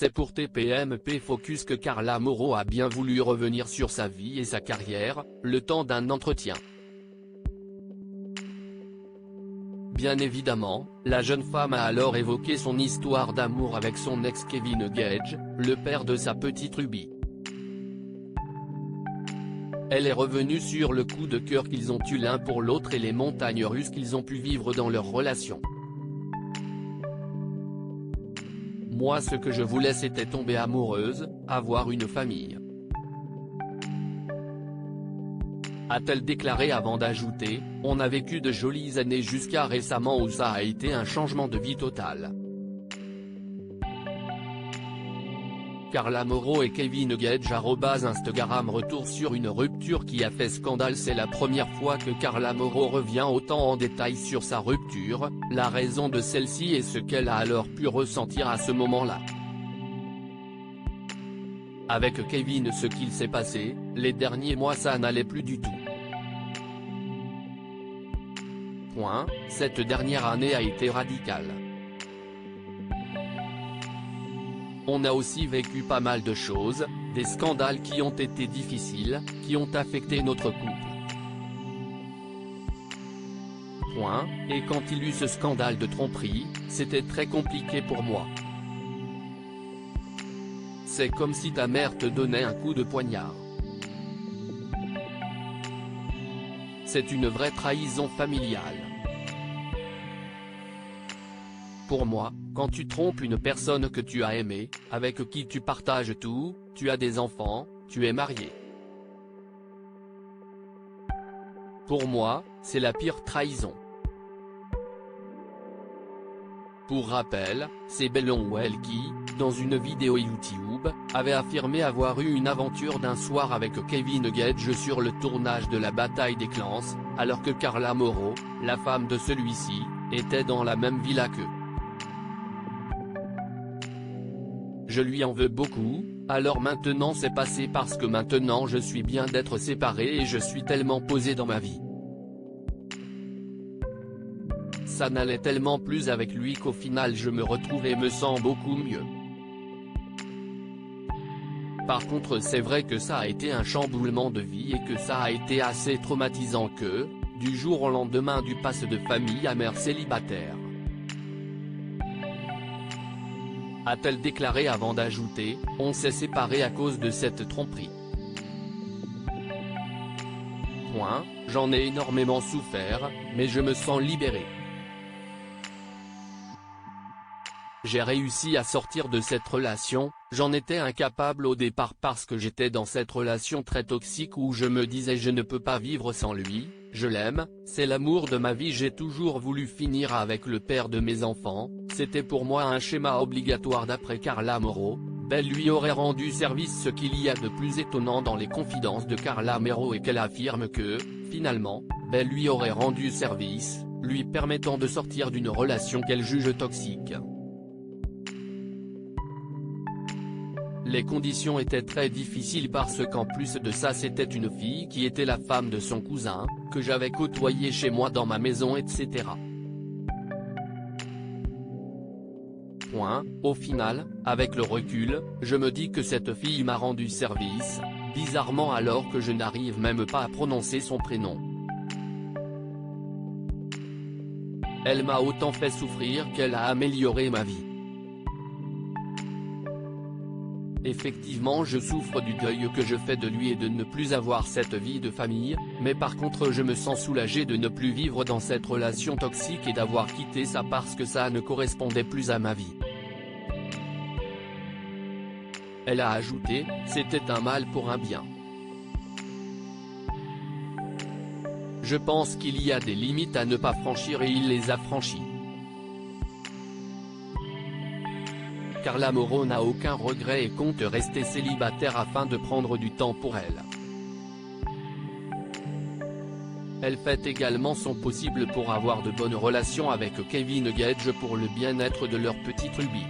C'est pour TPMP Focus que Carla Mauro a bien voulu revenir sur sa vie et sa carrière, le temps d'un entretien. Bien évidemment, la jeune femme a alors évoqué son histoire d'amour avec son ex Kevin Gage, le père de sa petite Ruby. Elle est revenue sur le coup de cœur qu'ils ont eu l'un pour l'autre et les montagnes russes qu'ils ont pu vivre dans leur relation. Moi, ce que je voulais, c'était tomber amoureuse, avoir une famille. A-t-elle déclaré avant d'ajouter, on a vécu de jolies années jusqu'à récemment où ça a été un changement de vie total. Carla Mauro et Kevin Gage @Instagram retour sur une rupture qui a fait scandale. C'est la première fois que Carla Mauro revient autant en détail sur sa rupture, la raison de celle-ci et ce qu'elle a alors pu ressentir à ce moment-là. Avec Kevin, ce qu'il s'est passé, les derniers mois, ça n'allait plus du tout. Cette dernière année a été radicale. On a aussi vécu pas mal de choses, des scandales qui ont été difficiles, qui ont affecté notre couple. Et quand il y eut ce scandale de tromperie, c'était très compliqué pour moi. C'est comme si ta mère te donnait un coup de poignard. C'est une vraie trahison familiale. Pour moi, quand tu trompes une personne que tu as aimée, avec qui tu partages tout, tu as des enfants, tu es marié. Pour moi, c'est la pire trahison. Pour rappel, c'est Bellonwell qui, dans une vidéo YouTube, avait affirmé avoir eu une aventure d'un soir avec Kevin Gage sur le tournage de la bataille des clans, alors que Carla Mauro, la femme de celui-ci, était dans la même villa qu'eux. Je lui en veux beaucoup, alors maintenant c'est passé parce que maintenant je suis bien d'être séparé et je suis tellement posé dans ma vie. Ça n'allait tellement plus avec lui qu'au final je me retrouve et me sens beaucoup mieux. Par contre, c'est vrai que ça a été un chamboulement de vie et que ça a été assez traumatisant que, du jour au lendemain, du passe de famille à mère célibataire. A-t-elle déclaré avant d'ajouter, on s'est séparés à cause de cette tromperie. J'en ai énormément souffert, mais je me sens libéré. J'ai réussi à sortir de cette relation, j'en étais incapable au départ parce que j'étais dans cette relation très toxique où je me disais je ne peux pas vivre sans lui, je l'aime, c'est l'amour de ma vie, j'ai toujours voulu finir avec le père de mes enfants, c'était pour moi un schéma obligatoire d'après Carla Mauro. Belle lui aurait rendu service. Ce qu'il y a de plus étonnant dans les confidences de Carla Mauro est qu'elle affirme que, finalement, Belle lui aurait rendu service, lui permettant de sortir d'une relation qu'elle juge toxique. Les conditions étaient très difficiles parce qu'en plus de ça c'était une fille qui était la femme de son cousin, que j'avais côtoyé chez moi dans ma maison etc. Au final, avec le recul, je me dis que cette fille m'a rendu service, bizarrement alors que je n'arrive même pas à prononcer son prénom. Elle m'a autant fait souffrir qu'elle a amélioré ma vie. Effectivement, je souffre du deuil que je fais de lui et de ne plus avoir cette vie de famille, mais par contre je me sens soulagé de ne plus vivre dans cette relation toxique et d'avoir quitté ça parce que ça ne correspondait plus à ma vie. Elle a ajouté, c'était un mal pour un bien. Je pense qu'il y a des limites à ne pas franchir et il les a franchies. Carla Mauro n'a aucun regret et compte rester célibataire afin de prendre du temps pour elle. Elle fait également son possible pour avoir de bonnes relations avec Kevin Gage pour le bien-être de leur petite Ruby.